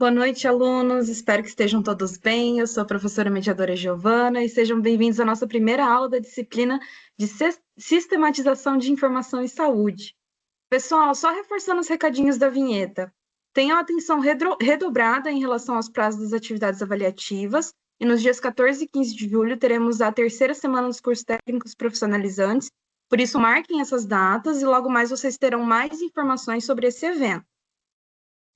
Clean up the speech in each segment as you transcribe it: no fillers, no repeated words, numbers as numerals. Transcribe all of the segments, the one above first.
Boa noite, alunos. Espero que estejam todos bem. Eu sou a professora mediadora Giovana e sejam bem-vindos à nossa primeira aula da disciplina de Sistematização de Informação em Saúde. Pessoal, só reforçando os recadinhos da vinheta. Tenham atenção redobrada em relação aos prazos das atividades avaliativas e nos dias 14 e 15 de julho teremos a terceira semana dos cursos técnicos profissionalizantes. Por isso, marquem essas datas e logo mais vocês terão mais informações sobre esse evento.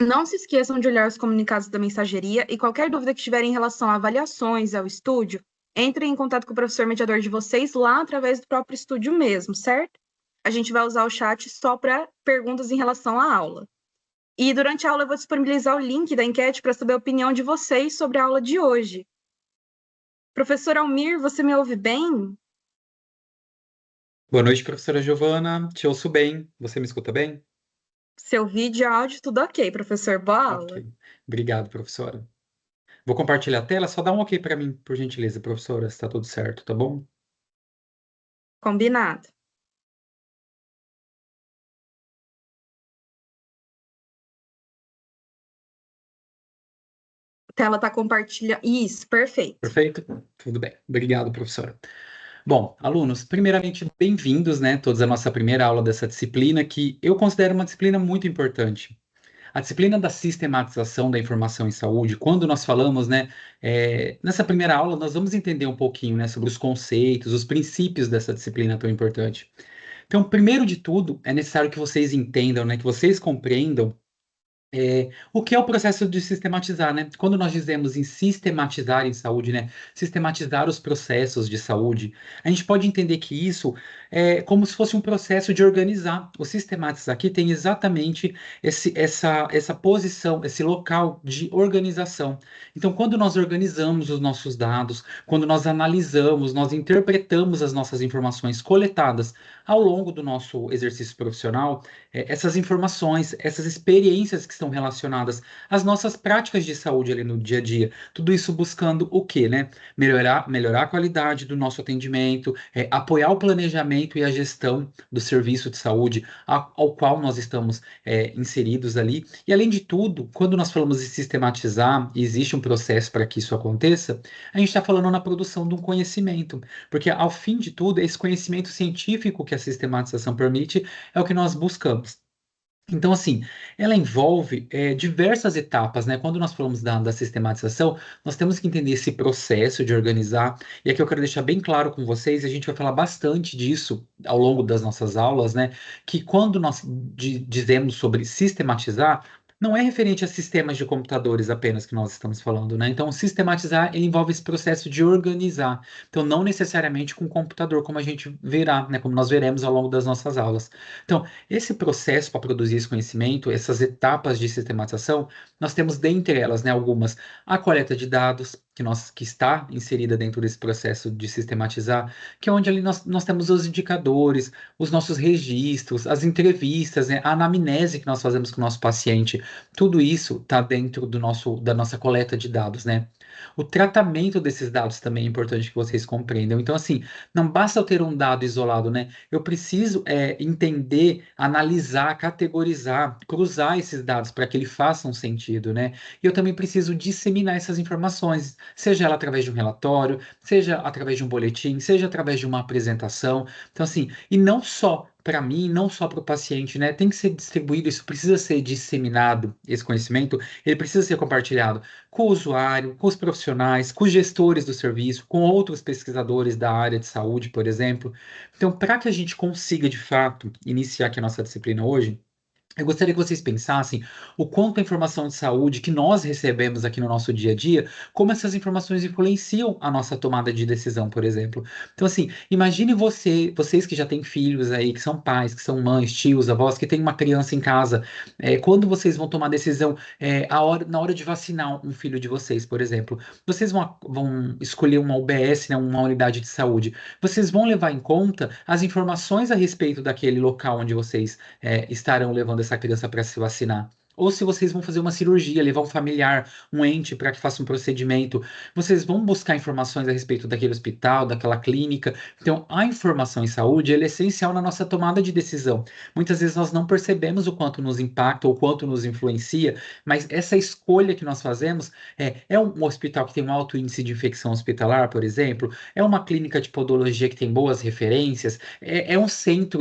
Não se esqueçam de olhar os comunicados da mensageria e qualquer dúvida que tiverem em relação a avaliações ao estúdio, entrem em contato com o professor mediador de vocês lá através do próprio estúdio mesmo, certo? A gente vai usar o chat só para perguntas em relação à aula. E durante a aula eu vou disponibilizar o link da enquete para saber a opinião de vocês sobre a aula de hoje. Professor Almir, você me ouve bem? Boa noite, professora Giovana. Te ouço bem. Você me escuta bem? Seu vídeo e áudio, tudo ok, professor. Boa aula. Ok. Obrigado, professora. Vou compartilhar a tela. Só dá um ok para mim, por gentileza, professora, se está tudo certo, tá bom? Combinado. A tela está compartilhando. Isso, perfeito. Perfeito? Tudo bem. Obrigado, professora. Bom, alunos, primeiramente, bem-vindos, né, todos à nossa primeira aula dessa disciplina, que eu considero uma disciplina muito importante. A disciplina da sistematização da informação em saúde, quando nós falamos, né, nessa primeira aula, nós vamos entender um pouquinho, né, sobre os conceitos, os princípios dessa disciplina tão importante. Então, primeiro de tudo, é necessário que vocês entendam, né, que vocês compreendam o que é o processo de sistematizar, né? Quando nós dizemos em sistematizar em saúde, né? Sistematizar os processos de saúde, a gente pode entender que isso é como se fosse um processo de organizar. O sistematizar aqui tem exatamente essa posição, esse local de organização. Então, quando nós organizamos os nossos dados, quando nós analisamos, nós interpretamos as nossas informações coletadas ao longo do nosso exercício profissional, essas informações, essas experiências que estão relacionadas às nossas práticas de saúde ali no dia a dia. Tudo isso buscando o quê, né? Melhorar a qualidade do nosso atendimento, apoiar o planejamento e a gestão do serviço de saúde ao qual nós estamos inseridos ali. E além de tudo, quando nós falamos de sistematizar, e existe um processo para que isso aconteça, a gente está falando na produção de um conhecimento, porque ao fim de tudo, esse conhecimento científico que a sistematização permite é o que nós buscamos. Então, assim, ela envolve diversas etapas, né? Quando nós falamos da sistematização, nós temos que entender esse processo de organizar, e aqui eu quero deixar bem claro com vocês, e a gente vai falar bastante disso ao longo das nossas aulas, né? Que quando nós dizemos sobre sistematizar, não é referente a sistemas de computadores apenas que nós estamos falando, né? Então, sistematizar ele envolve esse processo de organizar. Então, não necessariamente com computador, como a gente verá, né? Como nós veremos ao longo das nossas aulas. Então, esse processo para produzir esse conhecimento, essas etapas de sistematização, nós temos dentre elas, né, algumas, a coleta de dados, que está inserida dentro desse processo de sistematizar, que é onde ali nós temos os indicadores, os nossos registros, as entrevistas, né, a anamnese que nós fazemos com o nosso paciente, tudo isso está dentro da nossa coleta de dados, né? O tratamento desses dados também é importante que vocês compreendam. Então, assim, não basta eu ter um dado isolado, né? Eu preciso entender, analisar, categorizar, cruzar esses dados para que eles façam sentido, né? E eu também preciso disseminar essas informações, seja ela através de um relatório, seja através de um boletim, seja através de uma apresentação. Então, assim, e não só para mim, não só para o paciente, né? Tem que ser distribuído, isso precisa ser disseminado, esse conhecimento, ele precisa ser compartilhado com o usuário, com os profissionais, com os gestores do serviço, com outros pesquisadores da área de saúde, por exemplo. Então, para que a gente consiga, de fato, iniciar aqui a nossa disciplina hoje, eu gostaria que vocês pensassem o quanto a informação de saúde que nós recebemos aqui no nosso dia a dia, como essas informações influenciam a nossa tomada de decisão, por exemplo. Então, assim, imagine vocês que já têm filhos aí, que são pais, que são mães, tios, avós, que têm uma criança em casa, quando vocês vão tomar decisão, na hora de vacinar um filho de vocês, por exemplo, vocês vão escolher uma UBS, né, uma unidade de saúde, vocês vão levar em conta as informações a respeito daquele local onde vocês estarão levando essa criança para se vacinar. ou se vocês vão fazer uma cirurgia, levar um familiar, um ente para que faça um procedimento, vocês vão buscar informações a respeito daquele hospital, daquela clínica. Então, a informação em saúde, ela é essencial na nossa tomada de decisão. Muitas vezes nós não percebemos o quanto nos impacta ou o quanto nos influencia, mas essa escolha que nós fazemos é um hospital que tem um alto índice de infecção hospitalar, por exemplo, é uma clínica de podologia que tem boas referências, é um centro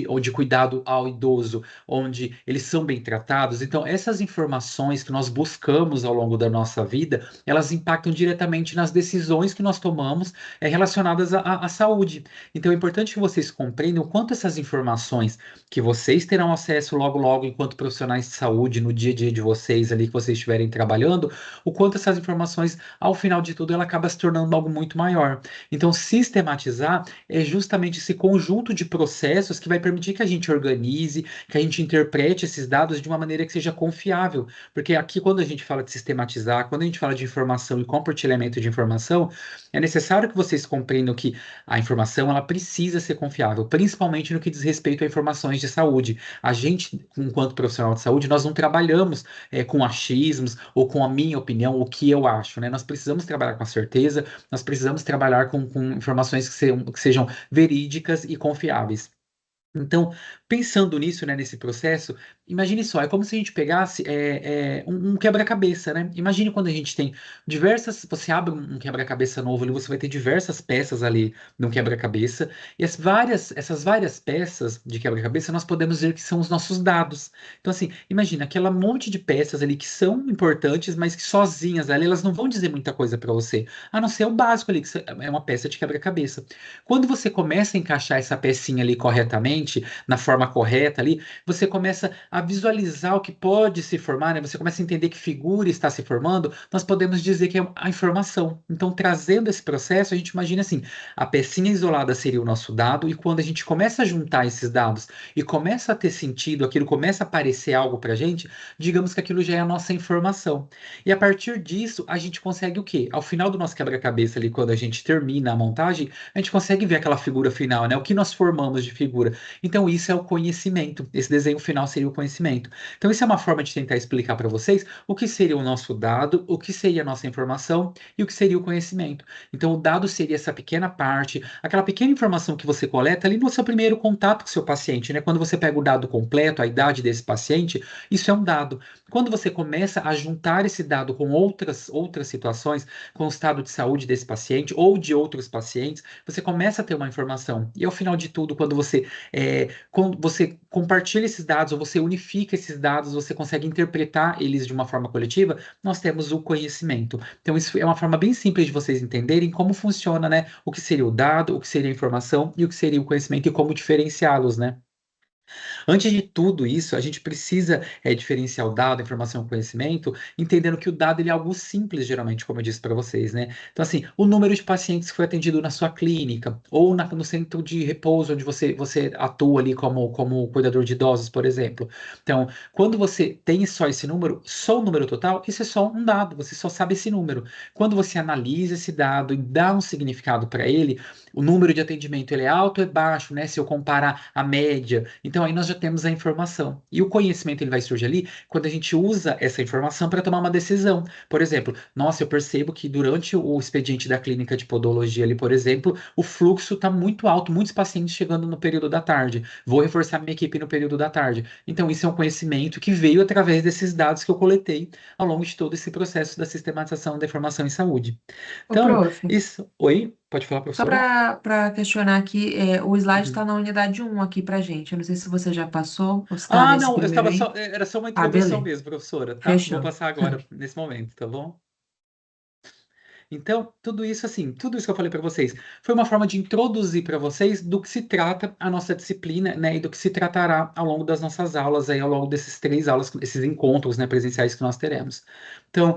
ou de cuidado ao idoso, onde eles são bem tratados. Então, essas informações que nós buscamos ao longo da nossa vida, elas impactam diretamente nas decisões que nós tomamos relacionadas à saúde. Então, é importante que vocês compreendam o quanto essas informações que vocês terão acesso logo, logo, enquanto profissionais de saúde, no dia a dia de vocês ali, que vocês estiverem trabalhando, o quanto essas informações, ao final de tudo, ela acaba se tornando algo muito maior. Então, sistematizar é justamente esse conjunto de processos que vai permitir que a gente organize, que a gente interprete esses dados de uma maneira que seja confiável. Porque aqui, quando a gente fala de sistematizar, quando a gente fala de informação e compartilhamento de informação, é necessário que vocês compreendam que a informação ela precisa ser confiável, principalmente no que diz respeito a informações de saúde. A gente, enquanto profissional de saúde, nós não trabalhamos com achismos ou com a minha opinião, o que eu acho, né? Nós precisamos trabalhar com a certeza, nós precisamos trabalhar com informações que sejam verídicas e confiáveis. Então, pensando nisso, né, nesse processo, imagine só, é como se a gente pegasse um quebra-cabeça, né? Imagine quando a gente tem você abre um quebra-cabeça novo ali, você vai ter diversas peças ali no quebra-cabeça, e essas várias peças de quebra-cabeça nós podemos dizer que são os nossos dados. Então, assim, imagina aquela monte de peças ali que são importantes, mas que sozinhas ali, elas não vão dizer muita coisa para você, a não ser o básico ali, que é uma peça de quebra-cabeça. Quando você começa a encaixar essa pecinha ali corretamente, na forma correta ali, você começa a visualizar o que pode se formar, né? Você começa a entender que figura está se formando, nós podemos dizer que é a informação. Então, trazendo esse processo, a gente imagina assim, a pecinha isolada seria o nosso dado, e quando a gente começa a juntar esses dados e começa a ter sentido, aquilo começa a aparecer algo para a gente, digamos que aquilo já é a nossa informação. E a partir disso, a gente consegue o quê? Ao final do nosso quebra-cabeça ali, quando a gente termina a montagem, a gente consegue ver aquela figura final, né? O que nós formamos de figura. Então, isso é o conhecimento. Esse desenho final seria o conhecimento. Então, isso é uma forma de tentar explicar para vocês o que seria o nosso dado, o que seria a nossa informação e o que seria o conhecimento. Então, o dado seria essa pequena parte, aquela pequena informação que você coleta ali no seu primeiro contato com o seu paciente, né? Quando você pega o dado completo, a idade desse paciente, isso é um dado. Quando você começa a juntar esse dado com outras situações, com o estado de saúde desse paciente ou de outros pacientes, você começa a ter uma informação. E ao final de tudo, quando você compartilha esses dados ou você unifica esses dados, você consegue interpretar eles de uma forma coletiva, nós temos o conhecimento. Então, isso é uma forma bem simples de vocês entenderem como funciona, né? O que seria o dado, o que seria a informação e o que seria o conhecimento e como diferenciá-los, né? Antes de tudo isso, a gente precisa diferenciar o dado, a informação e o conhecimento, entendendo que o dado ele é algo simples, geralmente, como eu disse para vocês, né? Então, assim, o número de pacientes que foi atendido na sua clínica, ou no centro de repouso, onde você atua ali como cuidador de idosos, por exemplo. Então, quando você tem só esse número, só o número total, isso é só um dado, você só sabe esse número. Quando você analisa esse dado e dá um significado para ele, o número de atendimento ele é alto ou é baixo, né? Se eu comparar a média. Então aí nós já temos a informação. E o conhecimento ele vai surgir ali quando a gente usa essa informação para tomar uma decisão. Por exemplo, nossa, eu percebo que durante o expediente da clínica de podologia ali, por exemplo, o fluxo está muito alto, muitos pacientes chegando no período da tarde. Vou reforçar minha equipe no período da tarde. Então isso é um conhecimento que veio através desses dados que eu coletei ao longo de todo esse processo da sistematização da informação em saúde. Ô, Então, prof, isso. Oi? Pode falar, só professora? para questionar aqui, o slide está Uhum. na unidade 1 aqui para gente. Eu não sei se você já passou ou se está Ah, nesse não, primeiro aí. era só uma Ah, introdução beleza. mesmo, professora, tá? Vou Fechou. passar agora nesse momento, tá bom? Então, tudo isso assim, tudo isso que eu falei para vocês, foi uma forma de introduzir para vocês do que se trata a nossa disciplina, né, e do que se tratará ao longo das nossas aulas aí, ao longo desses 3 aulas, esses encontros, né, presenciais que nós teremos. Então,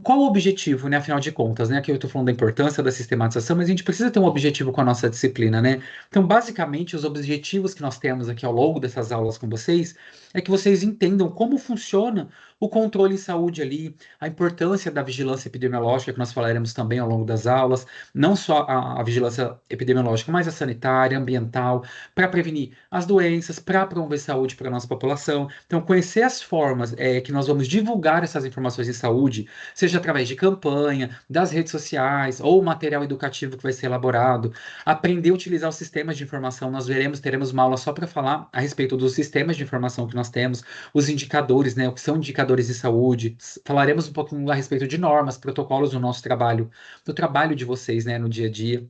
qual o objetivo, né, afinal de contas, né? Aqui eu estou falando da importância da sistematização, mas a gente precisa ter um objetivo com a nossa disciplina, né? Então, basicamente, os objetivos que nós temos aqui ao longo dessas aulas com vocês é que vocês entendam como funciona o controle em saúde ali, a importância da vigilância epidemiológica, que nós falaremos também ao longo das aulas, não só a vigilância epidemiológica, mas a sanitária, ambiental, para prevenir as doenças, para promover saúde para a nossa população. Então, conhecer as formas que nós vamos divulgar essas informações em saúde, seja através de campanha, das redes sociais, ou material educativo que vai ser elaborado, aprender a utilizar os sistemas de informação. Nós teremos uma aula só para falar a respeito dos sistemas de informação que nós temos, os indicadores, né, o que são indicadores de saúde. Falaremos um pouquinho a respeito de normas, protocolos no nosso trabalho, do trabalho de vocês, né, no dia a dia,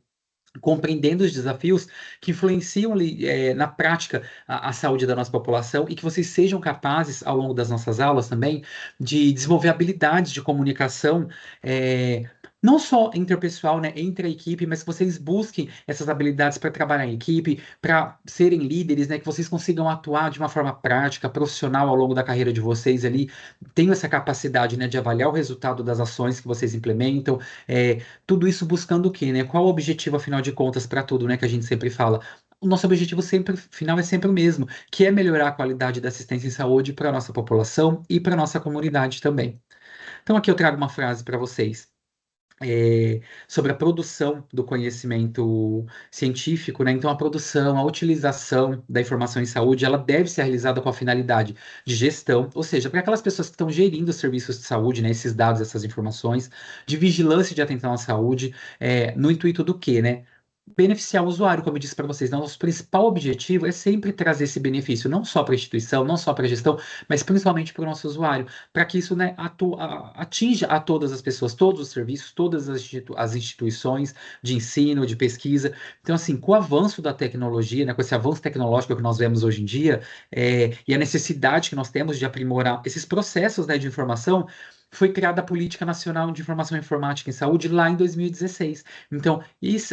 compreendendo os desafios que influenciam ali, na prática a saúde da nossa população e que vocês sejam capazes, ao longo das nossas aulas também, de desenvolver habilidades de comunicação, não só interpessoal, né, entre a equipe, mas que vocês busquem essas habilidades para trabalhar em equipe, para serem líderes, né, que vocês consigam atuar de uma forma prática, profissional ao longo da carreira de vocês ali, tenham essa capacidade, né, de avaliar o resultado das ações que vocês implementam, tudo isso buscando o quê, né? Qual o objetivo, afinal de contas, para tudo, né, que a gente sempre fala? O nosso objetivo sempre, final é sempre o mesmo, que é melhorar a qualidade da assistência em saúde para a nossa população e para a nossa comunidade também. Então, aqui eu trago uma frase para vocês. Sobre a produção do conhecimento científico, né? Então, a produção, a utilização da informação em saúde, ela deve ser realizada com a finalidade de gestão, ou seja, para aquelas pessoas que estão gerindo os serviços de saúde, né? Esses dados, essas informações, de vigilância e de atenção à saúde, no intuito do quê, né? Beneficiar o usuário, como eu disse para vocês. Então, nosso principal objetivo é sempre trazer esse benefício, não só para a instituição, não só para a gestão, mas principalmente para o nosso usuário, para que isso, né, atinja a todas as pessoas, todos os serviços, todas as instituições de ensino, de pesquisa. Então, assim, com o avanço da tecnologia, né, com esse avanço tecnológico que nós vemos hoje em dia, e a necessidade que nós temos de aprimorar esses processos, né, de informação, foi criada a Política Nacional de Informação Informática em Saúde lá em 2016. Então,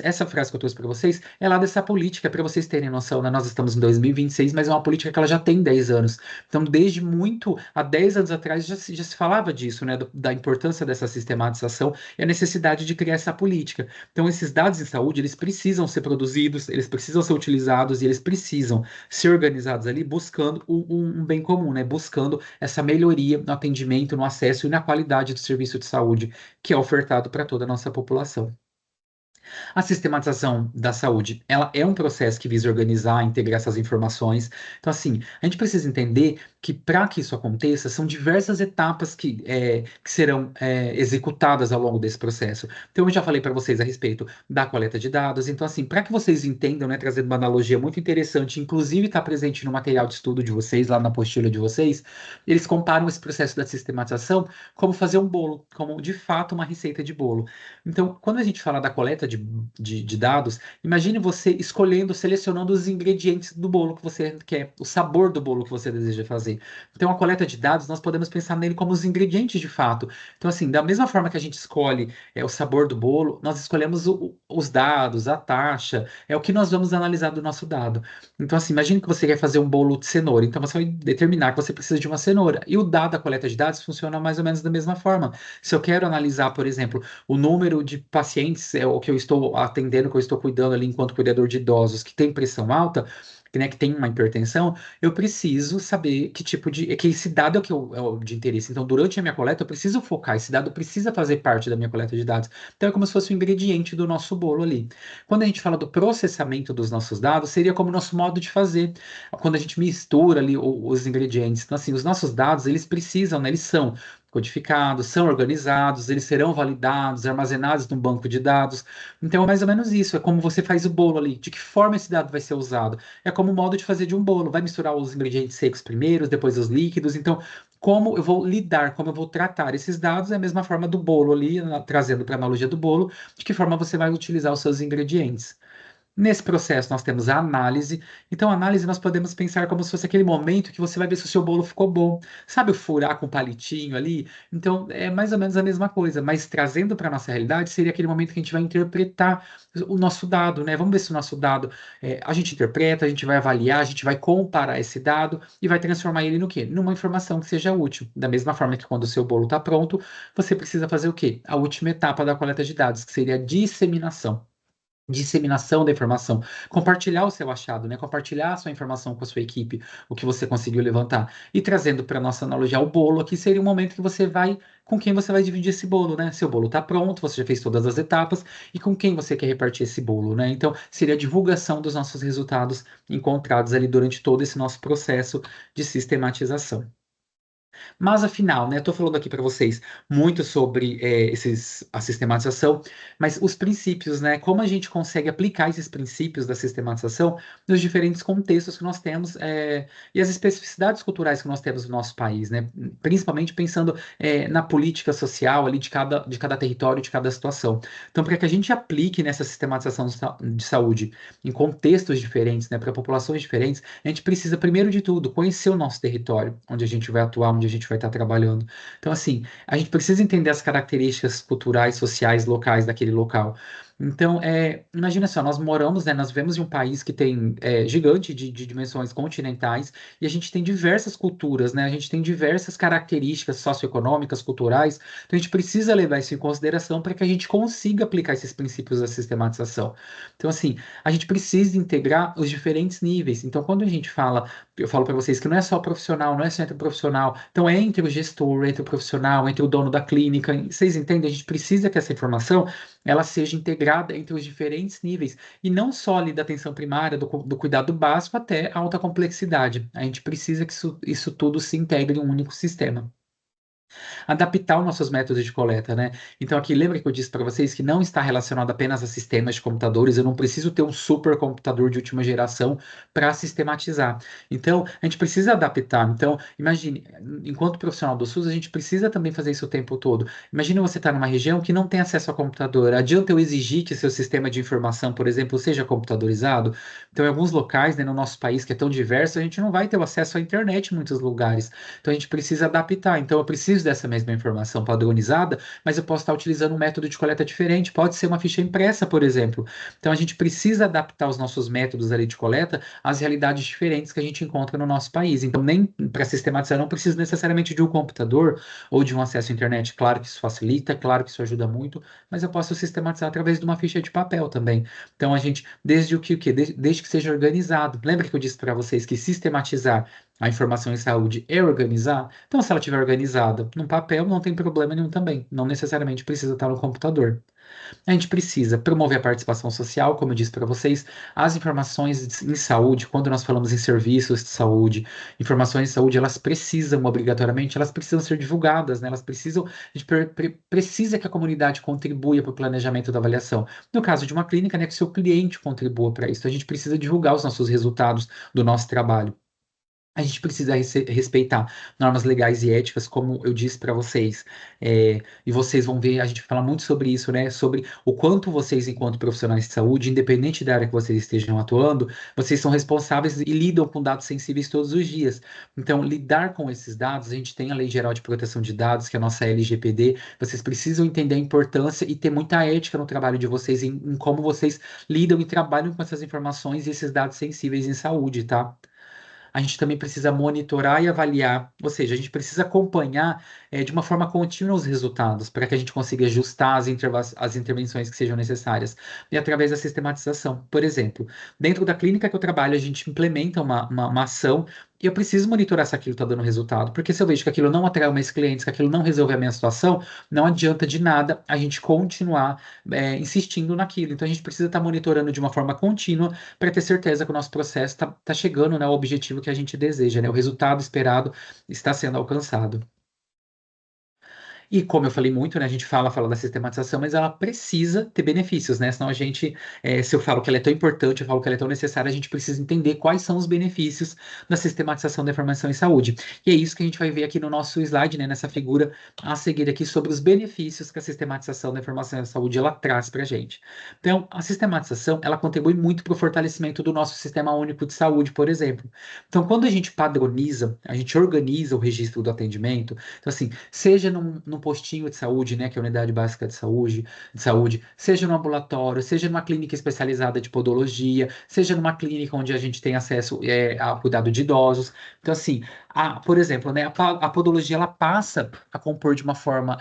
essa frase que eu trouxe para vocês é lá dessa política, para vocês terem noção, né? Nós estamos em 2026, mas é uma política que ela já tem 10 anos. Então, desde há 10 anos atrás, já se falava disso, né? Da importância dessa sistematização e a necessidade de criar essa política. Então, esses dados em saúde, eles precisam ser produzidos, eles precisam ser utilizados e eles precisam ser organizados ali buscando um bem comum, né? Buscando essa melhoria no atendimento, no acesso e na qualidade do serviço de saúde que é ofertado para toda a nossa população. A sistematização da saúde, ela é um processo que visa organizar, integrar essas informações. Então, assim, a gente precisa entender que para que isso aconteça, são diversas etapas que serão executadas ao longo desse processo. Então, eu já falei para vocês a respeito da coleta de dados. Então, assim, para que vocês entendam, né, trazendo uma analogia muito interessante, inclusive está presente no material de estudo de vocês, lá na apostila de vocês, eles comparam esse processo da sistematização como fazer um bolo, como de fato uma receita de bolo. Então, quando a gente fala da coleta de dados, imagine você escolhendo, selecionando os ingredientes do bolo que você quer, o sabor do bolo que você deseja fazer. Então, a coleta de dados, nós podemos pensar nele como os ingredientes de fato. Então, assim, da mesma forma que a gente escolhe o sabor do bolo, nós escolhemos os dados, a taxa, é o que nós vamos analisar do nosso dado. Então, assim, imagine que você quer fazer um bolo de cenoura, então você vai determinar que você precisa de uma cenoura. E o dado da coleta de dados funciona mais ou menos da mesma forma. Se eu quero analisar, por exemplo, o número de pacientes o que eu estou atendendo, que eu estou cuidando ali enquanto cuidador de idosos que tem pressão alta, né, que tem uma hipertensão, eu preciso saber que tipo que esse dado é o de interesse. Então, durante a minha coleta, eu preciso focar, esse dado precisa fazer parte da minha coleta de dados. Então, é como se fosse um ingrediente do nosso bolo ali. Quando a gente fala do processamento dos nossos dados, seria como o nosso modo de fazer. Quando a gente mistura ali os ingredientes. Então, assim, os nossos dados, eles precisam, né, eles são codificados, são organizados, eles serão validados, armazenados num banco de dados. Então, é mais ou menos isso. É como você faz o bolo ali. De que forma esse dado vai ser usado? É como o modo de fazer de um bolo. Vai misturar os ingredientes secos primeiro, depois os líquidos. Então, como eu vou lidar, como eu vou tratar esses dados, é a mesma forma do bolo ali, trazendo para a analogia do bolo, de que forma você vai utilizar os seus ingredientes. Nesse processo, nós temos a análise. Então, a análise nós podemos pensar como se fosse aquele momento que você vai ver se o seu bolo ficou bom. Sabe o furar com o palitinho ali? Então, é mais ou menos a mesma coisa, mas trazendo para a nossa realidade, seria aquele momento que a gente vai interpretar o nosso dado, né? Vamos ver se o nosso dado a gente interpreta, a gente vai avaliar, a gente vai comparar esse dado e vai transformar ele no quê? Numa informação que seja útil. Da mesma forma que quando o seu bolo está pronto, você precisa fazer o quê? A última etapa da coleta de dados, que seria a disseminação. disseminação da informação, compartilhar o seu achado, né? Compartilhar a sua informação com a sua equipe, o que você conseguiu levantar. E trazendo para nossa analogia o bolo, aqui seria o momento que você vai, com quem você vai dividir esse bolo, né? Seu bolo está pronto, você já fez todas as etapas, e com quem você quer repartir esse bolo, né? Então, seria a divulgação dos nossos resultados encontrados ali durante todo esse nosso processo de sistematização. Mas afinal, né, estou falando aqui para vocês muito sobre a sistematização, mas os princípios, né, como a gente consegue aplicar esses princípios da sistematização nos diferentes contextos que nós temos e as especificidades culturais que nós temos no nosso país, né, principalmente pensando na política social ali de cada território, de cada situação. Então, para que a gente aplique nessa sistematização de saúde em contextos diferentes, né, para populações diferentes, a gente precisa, primeiro de tudo, conhecer o nosso território, onde a gente vai atuar, onde a gente vai estar trabalhando. Então, assim, a gente precisa entender as características culturais, sociais, locais daquele local. Então, imagina só, nós moramos, né, nós vivemos em um país que tem gigante de dimensões continentais e a gente tem diversas culturas, né, a gente tem diversas características socioeconômicas, culturais, então a gente precisa levar isso em consideração para que a gente consiga aplicar esses princípios da sistematização. Então, assim, a gente precisa integrar os diferentes níveis. Então, quando a gente fala, eu falo para vocês que não é só profissional, não é só entre profissional, então é entre o gestor, entre o profissional, entre o dono da clínica. Vocês entendem? A gente precisa que essa informação ela seja integrada entre os diferentes níveis e não só ali da atenção primária, do cuidado básico até a alta complexidade. A gente precisa que isso tudo se integre em um único sistema adaptar os nossos métodos de coleta, né? Então aqui lembra que eu disse para vocês que não está relacionado apenas a sistemas de computadores, eu não preciso ter um supercomputador de última geração para sistematizar. Então a gente precisa adaptar. Então imagine, enquanto profissional do SUS, a gente precisa também fazer isso o tempo todo. Imagine você estar numa região que não tem acesso a computador. Adianta eu exigir que seu sistema de informação, por exemplo, seja computadorizado? Então, em alguns locais, né, no nosso país que é tão diverso, a gente não vai ter o acesso à internet em muitos lugares. Então a gente precisa adaptar. Então eu preciso dessa mesma informação padronizada, mas eu posso estar utilizando um método de coleta diferente. Pode ser uma ficha impressa, por exemplo. Então a gente precisa adaptar os nossos métodos ali de coleta às realidades diferentes que a gente encontra no nosso país. Então nem para sistematizar não precisa necessariamente de um computador ou de um acesso à internet. Claro que isso facilita, claro que isso ajuda muito, mas eu posso sistematizar através de uma ficha de papel também. Então a gente, desde o que? Desde que seja organizado. Lembra que eu disse para vocês que sistematizar a informação em saúde é organizar? Então, se ela estiver organizada num papel, não tem problema nenhum também. Não necessariamente precisa estar no computador. A gente precisa promover a participação social, como eu disse para vocês, as informações em saúde, quando nós falamos em serviços de saúde, informações de saúde, elas precisam, obrigatoriamente, elas precisam ser divulgadas, né? Elas precisam, a gente precisa que a comunidade contribua para o planejamento da avaliação. No caso de uma clínica, né, que o seu cliente contribua para isso. A gente precisa divulgar os nossos resultados do nosso trabalho. A gente precisa respeitar normas legais e éticas, como eu disse para vocês. E vocês vão ver, a gente fala muito sobre isso, né? Sobre o quanto vocês, enquanto profissionais de saúde, independente da área que vocês estejam atuando, vocês são responsáveis e lidam com dados sensíveis todos os dias. Então, lidar com esses dados, a gente tem a Lei Geral de Proteção de Dados, que é a nossa LGPD. Vocês precisam entender a importância e ter muita ética no trabalho de vocês, em como vocês lidam e trabalham com essas informações e esses dados sensíveis em saúde, tá? A gente também precisa monitorar e avaliar, ou seja, a gente precisa acompanhar de uma forma contínua os resultados, para que a gente consiga ajustar as intervenções que sejam necessárias, e através da sistematização. Por exemplo, dentro da clínica que eu trabalho, a gente implementa uma ação e eu preciso monitorar se aquilo está dando resultado, porque se eu vejo que aquilo não atrai mais clientes, que aquilo não resolve a minha situação, não adianta de nada a gente continuar insistindo naquilo. Então a gente precisa estar monitorando de uma forma contínua para ter certeza que o nosso processo está chegando, né, ao objetivo que a gente deseja, né? O resultado esperado está sendo alcançado. E como eu falei muito, né, a gente fala da sistematização, mas ela precisa ter benefícios, né? Senão a gente, se eu falo que ela é tão importante, eu falo que ela é tão necessária, a gente precisa entender quais são os benefícios da sistematização da informação em saúde. E é isso que a gente vai ver aqui no nosso slide, né, nessa figura a seguir aqui sobre os benefícios que a sistematização da informação em saúde ela traz para a gente. Então, a sistematização, ela contribui muito para o fortalecimento do nosso sistema único de saúde, por exemplo. Então, quando a gente padroniza, a gente organiza o registro do atendimento, então assim, seja num postinho de saúde, né, que é a unidade básica de saúde, seja no ambulatório, seja numa clínica especializada de podologia, seja numa clínica onde a gente tem acesso ao cuidado de idosos. Então, assim, por exemplo, né, a podologia ela passa a compor de uma forma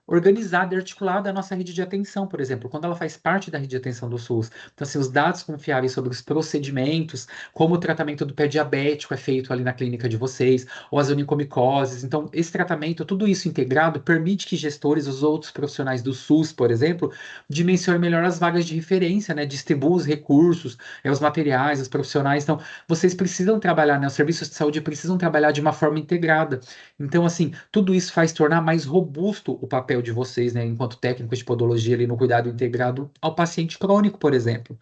organizada e articulada a nossa rede de atenção, por exemplo, quando ela faz parte da rede de atenção do SUS. Então, assim, os dados confiáveis sobre os procedimentos, como o tratamento do pé diabético é feito ali na clínica de vocês, ou as onicomicoses. Então, esse tratamento, tudo isso integrado, permite que gestores, os outros profissionais do SUS, por exemplo, dimensionem melhor as vagas de referência, né? Distribuam os recursos, os materiais, os profissionais. Então, vocês precisam trabalhar, né? Os serviços de saúde precisam trabalhar de uma forma integrada. Então, assim, tudo isso faz tornar mais robusto o papel de vocês, né, enquanto técnicos de podologia ali no cuidado integrado ao paciente crônico, por exemplo.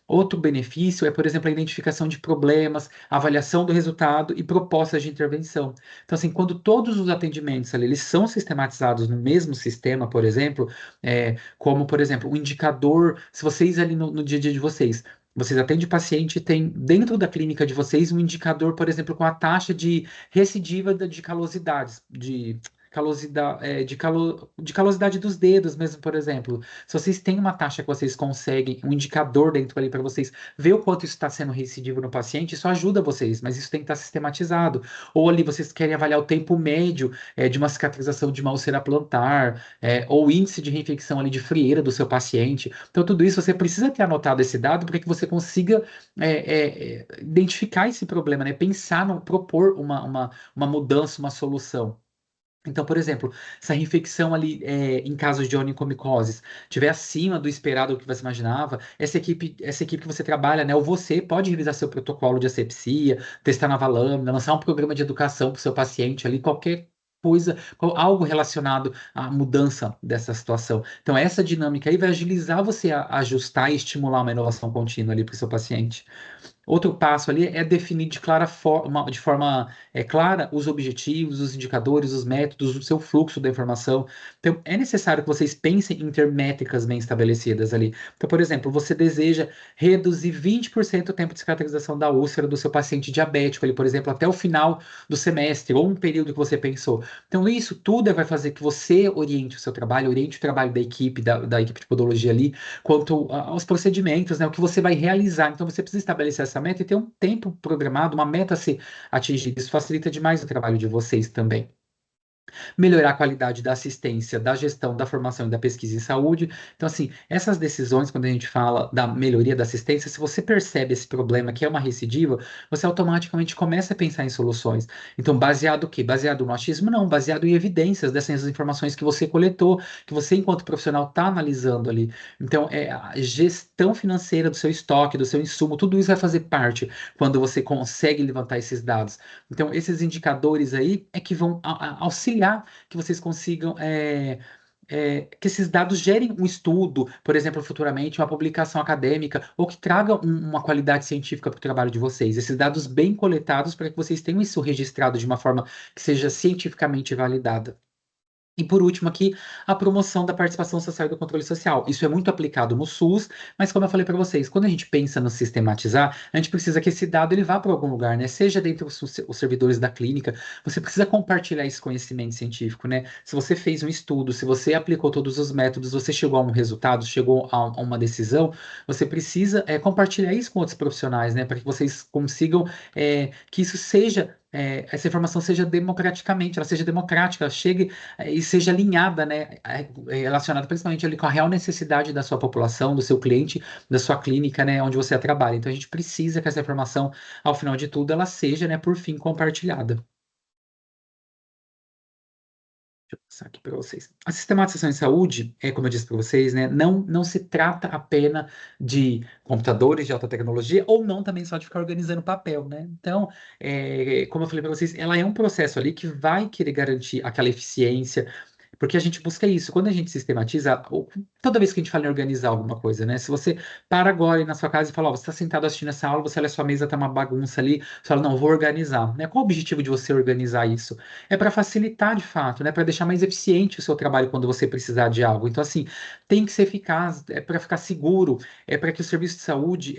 Outro benefício é, por exemplo, a identificação de problemas, avaliação do resultado e propostas de intervenção. Então, assim, quando todos os atendimentos ali, eles são sistematizados no mesmo sistema, por exemplo, como, por exemplo, um indicador, se vocês ali no dia a dia de vocês atendem paciente, tem dentro da clínica de vocês um indicador, por exemplo, com a taxa de recidiva de calosidades, de calosidade dos dedos mesmo, por exemplo. Se vocês têm uma taxa que vocês conseguem, um indicador dentro ali para vocês ver o quanto isso está sendo recidivo no paciente, isso ajuda vocês, mas isso tem que estar sistematizado. Ou ali vocês querem avaliar o tempo médio de uma cicatrização de uma úlcera plantar, ou índice de reinfecção ali de frieira do seu paciente. Então, tudo isso você precisa ter anotado esse dado para que você consiga identificar esse problema, né? Pensar, propor uma mudança, uma solução. Então, por exemplo, se a reinfecção ali em casos de onicomicosis tiver acima do esperado, do que você imaginava, essa equipe que você trabalha, né, ou você pode revisar seu protocolo de asepsia, testar nova lâmina, lançar um programa de educação para o seu paciente ali, qualquer coisa, algo relacionado à mudança dessa situação. Então, essa dinâmica aí vai agilizar você a ajustar e estimular uma inovação contínua ali para o seu paciente. Outro passo ali é definir de forma clara os objetivos, os indicadores, os métodos, o seu fluxo da informação. Então, é necessário que vocês pensem em ter métricas bem estabelecidas ali. Então, por exemplo, você deseja reduzir 20% o tempo de cicatrização da úlcera do seu paciente diabético, ali, por exemplo, até o final do semestre, ou um período que você pensou. Então, isso tudo vai fazer que você oriente o seu trabalho, oriente o trabalho da equipe, da equipe de podologia ali, quanto aos procedimentos, né, o que você vai realizar. Então, você precisa estabelecer essa meta e ter um tempo programado, uma meta a ser atingida. Isso facilita demais o trabalho de vocês também. Melhorar a qualidade da assistência, da gestão, da formação e da pesquisa em saúde. Então, assim, essas decisões, quando a gente fala da melhoria da assistência, se você percebe esse problema que é uma recidiva, você automaticamente começa a pensar em soluções. Então, baseado o quê? Baseado no achismo? Não, baseado em evidências dessas informações que você coletou, que você, enquanto profissional, está analisando ali. Então, a gestão financeira do seu estoque, do seu insumo, tudo isso vai fazer parte quando você consegue levantar esses dados. Então, esses indicadores aí é que vão auxiliar que vocês consigam que esses dados gerem um estudo, por exemplo, futuramente, uma publicação acadêmica, ou que traga uma qualidade científica para o trabalho de vocês. Esses dados bem coletados para que vocês tenham isso registrado de uma forma que seja cientificamente validada. E por último aqui, a promoção da participação social e do controle social. Isso é muito aplicado no SUS, mas como eu falei para vocês, quando a gente pensa no sistematizar, a gente precisa que esse dado ele vá para algum lugar, né? Seja dentro os servidores da clínica, você precisa compartilhar esse conhecimento científico, né? Se você fez um estudo, se você aplicou todos os métodos, você chegou a um resultado, chegou a uma decisão, você precisa compartilhar isso com outros profissionais, né? Para que vocês consigam que isso seja essa informação seja democraticamente, ela seja democrática, ela chegue e seja alinhada, né, relacionada principalmente ali com a real necessidade da sua população, do seu cliente, da sua clínica, né, onde você trabalha. Então a gente precisa que essa informação, ao final de tudo, ela seja, né, por fim, compartilhada. Deixa eu passar aqui para vocês. A sistematização em saúde, como eu disse para vocês, né, não se trata apenas de computadores de alta tecnologia, ou não também só de ficar organizando papel, né? Então, como eu falei para vocês, ela é um processo ali que vai querer garantir aquela eficiência, porque a gente busca isso. Quando a gente sistematiza, toda vez que a gente fala em organizar alguma coisa, né? Se você para agora aí na sua casa e fala, ó, você está sentado assistindo essa aula, você olha a sua mesa, tá uma bagunça ali, você fala, não, eu vou organizar, né? Qual o objetivo de você organizar isso? É para facilitar de fato, né? Para deixar mais eficiente o seu trabalho quando você precisar de algo. Então, assim, tem que ser eficaz, é para ficar seguro, é para que o serviço de saúde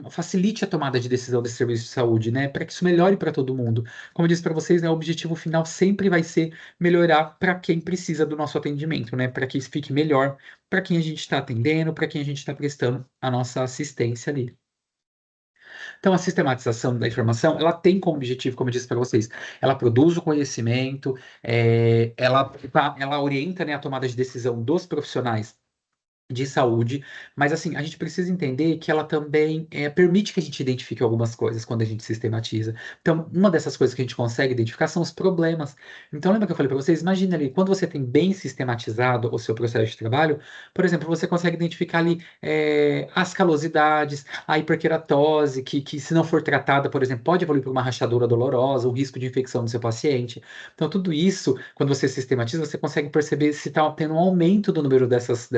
facilite a tomada de decisão desse serviço de saúde, né? Para que isso melhore para todo mundo. Como eu disse para vocês, né, o objetivo final sempre vai ser melhorar para quem precisa do nosso atendimento, né? Para que isso fique melhor para quem a gente está atendendo, para quem a gente está prestando a nossa assistência ali. Então, a sistematização da informação, ela tem como objetivo, como eu disse para vocês, ela produz o conhecimento, ela orienta, né, a tomada de decisão dos profissionais de saúde, mas assim, a gente precisa entender que ela também permite que a gente identifique algumas coisas quando a gente sistematiza. Então, uma dessas coisas que a gente consegue identificar são os problemas. Então, lembra que eu falei para vocês? Imagina ali, quando você tem bem sistematizado o seu processo de trabalho, por exemplo, você consegue identificar ali as calosidades, a hiperqueratose, que se não for tratada, por exemplo, pode evoluir para uma rachadura dolorosa, o risco de infecção do seu paciente. Então, tudo isso, quando você sistematiza, você consegue perceber se está tendo um aumento do número dessas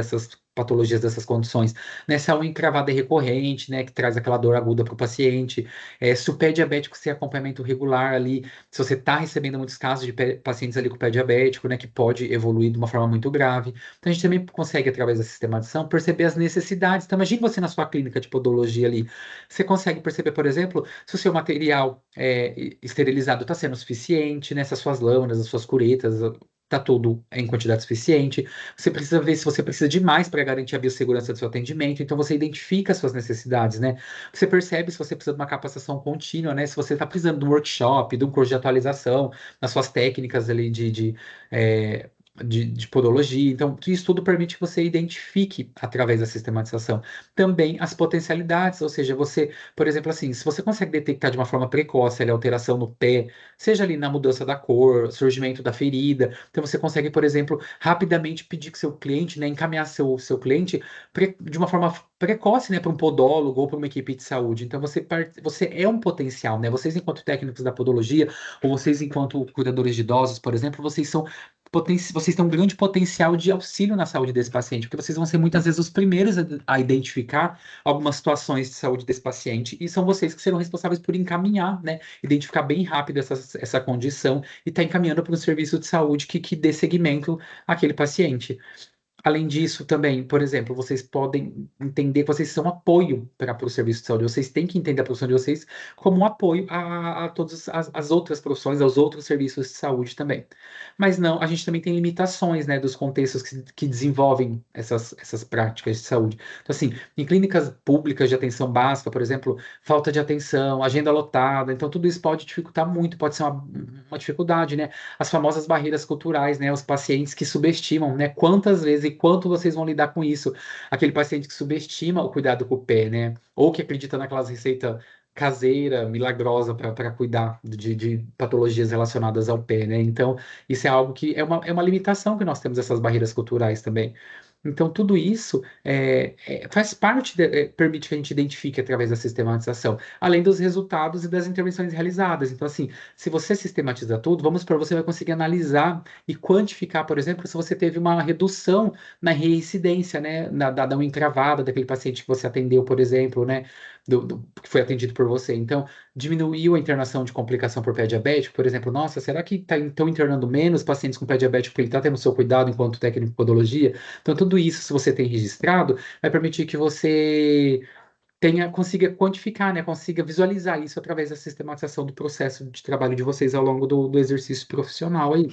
patologias, dessas condições, né? Se a unha encravada é recorrente, né? Que traz aquela dor aguda para o paciente. Se o pé diabético tem acompanhamento regular ali, se você está recebendo muitos casos de pacientes ali com pé diabético, né? Que pode evoluir de uma forma muito grave. Então, a gente também consegue, através da sistematização, perceber as necessidades. Então, imagine você na sua clínica de podologia ali. Você consegue perceber, por exemplo, se o seu material esterilizado está sendo suficiente, né? Se as suas lâminas, as suas curetas, está tudo em quantidade suficiente. Você precisa ver se você precisa de mais para garantir a biossegurança do seu atendimento. Então, você identifica as suas necessidades, né? Você percebe se você precisa de uma capacitação contínua, né? Se você está precisando de um workshop, de um curso de atualização nas suas técnicas ali eh, de podologia. Então, isso tudo permite que você identifique, através da sistematização, também as potencialidades. Ou seja, você, por exemplo, assim, se você consegue detectar de uma forma precoce ali, a alteração no pé, seja ali na mudança da cor, surgimento da ferida, então você consegue, por exemplo, rapidamente pedir que seu cliente, né, encaminhar seu cliente de uma forma precoce, né, para um podólogo ou para uma equipe de saúde. Então você é um potencial, né? Vocês, enquanto técnicos da podologia, ou vocês, enquanto cuidadores de idosos, por exemplo, vocês têm um grande potencial de auxílio na saúde desse paciente, porque vocês vão ser muitas vezes os primeiros a identificar algumas situações de saúde desse paciente, e são vocês que serão responsáveis por encaminhar, né, identificar bem rápido essa condição e estar encaminhando para um serviço de saúde que dê seguimento àquele paciente. Além disso, também, por exemplo, vocês podem entender que vocês são apoio para o serviço de saúde. Vocês têm que entender a profissão de vocês como um apoio a todas as outras profissões, aos outros serviços de saúde também. Mas não, a gente também tem limitações, né, dos contextos que desenvolvem essas práticas de saúde. Então, assim, em clínicas públicas de atenção básica, por exemplo, falta de atenção, agenda lotada, então tudo isso pode dificultar muito, pode ser uma dificuldade, né? As famosas barreiras culturais, né? Os pacientes que subestimam, né? Quantas vezes e quanto vocês vão lidar com isso? Aquele paciente que subestima o cuidado com o pé, né? Ou que acredita naquelas receitas caseira, milagrosa para cuidar de patologias relacionadas ao pé, né? Então, isso é algo que é uma limitação que nós temos, essas barreiras culturais também. Então, tudo isso faz parte, permite que a gente identifique através da sistematização, além dos resultados e das intervenções realizadas. Então, assim, se você sistematiza tudo, vamos supor, você vai conseguir analisar e quantificar, por exemplo, se você teve uma redução na reincidência, né, da unha encravada daquele paciente que você atendeu, por exemplo, né, que foi atendido por você. Então, diminuiu a internação de complicação por pé diabético, por exemplo. Nossa, será que estão internando menos pacientes com pé diabético porque ele está tendo o seu cuidado enquanto técnico de podologia? Então, tudo isso, se você tem registrado, vai permitir que você consiga quantificar, né? Consiga visualizar isso através da sistematização do processo de trabalho de vocês ao longo do exercício profissional aí.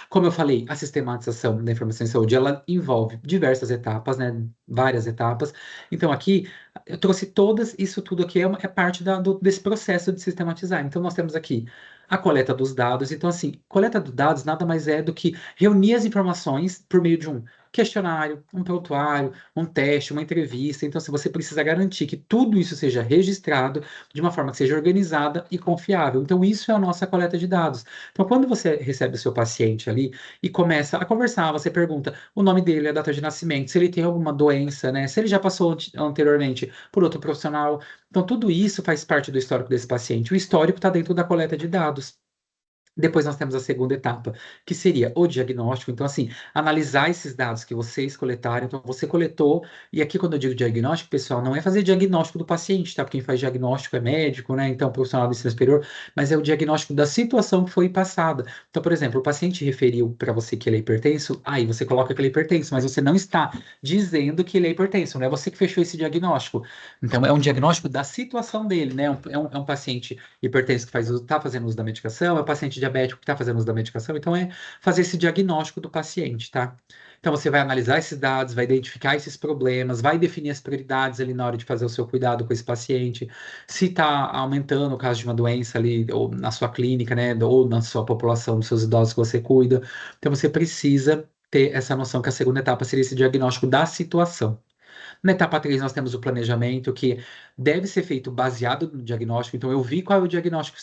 Como eu falei, a sistematização da informação em saúde, ela envolve diversas etapas, né? Várias etapas. Então, aqui, eu trouxe isso tudo aqui é parte desse processo de sistematizar. Então, nós temos aqui a coleta dos dados. Então, assim, coleta dos dados nada mais é do que reunir as informações por meio de um questionário, um prontuário, um teste, uma entrevista. Então, se você precisa garantir que tudo isso seja registrado de uma forma que seja organizada e confiável. Então, isso é a nossa coleta de dados. Então, quando você recebe o seu paciente ali e começa a conversar, você pergunta o nome dele, a data de nascimento, se ele tem alguma doença, né? Se ele já passou anteriormente por outro profissional. Então, tudo isso faz parte do histórico desse paciente. O histórico está dentro da coleta de dados. Depois nós temos a segunda etapa, que seria o diagnóstico. Então, assim, analisar esses dados que vocês coletaram. Então, você coletou, e aqui quando eu digo diagnóstico, pessoal, não é fazer diagnóstico do paciente, tá? Porque quem faz diagnóstico é médico, né? Então, profissional do ensino superior, mas é o diagnóstico da situação que foi passada. Então, por exemplo, o paciente referiu para você que ele é hipertenso, aí você coloca que ele é hipertenso, mas você não está dizendo que ele é hipertenso, não é você que fechou esse diagnóstico. Então, é um diagnóstico da situação dele, né? É um paciente hipertenso que está fazendo uso da medicação, é um paciente diabético que está fazendo uso da medicação. Então, é fazer esse diagnóstico do paciente, tá? Então, você vai analisar esses dados, vai identificar esses problemas, vai definir as prioridades ali na hora de fazer o seu cuidado com esse paciente. Se está aumentando o caso de uma doença ali, ou na sua clínica, né, ou na sua população, dos seus idosos que você cuida. Então, você precisa ter essa noção que a segunda etapa seria esse diagnóstico da situação. Na etapa 3, nós temos o planejamento, que deve ser feito baseado no diagnóstico. Então, eu vi qual é o diagnóstico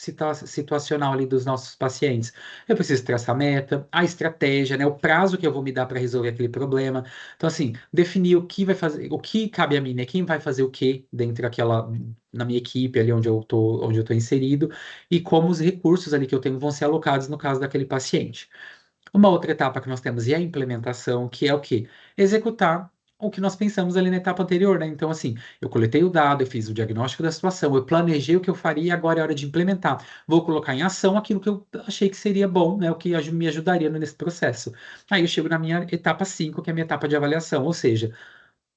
situacional ali dos nossos pacientes. Eu preciso traçar a meta, a estratégia, né, o prazo que eu vou me dar para resolver aquele problema. Então, assim, definir o que vai fazer, o que cabe a mim, né? Quem vai fazer o que dentro daquela, na minha equipe ali onde eu tô inserido, e como os recursos ali que eu tenho vão ser alocados no caso daquele paciente. Uma outra etapa que nós temos é a implementação, que é o quê? Executar o que nós pensamos ali na etapa anterior, né? Então, assim, eu coletei o dado, eu fiz o diagnóstico da situação, eu planejei o que eu faria e agora é hora de implementar. Vou colocar em ação aquilo que eu achei que seria bom, né? O que me ajudaria nesse processo. Aí eu chego na minha etapa 5, que é a minha etapa de avaliação, ou seja,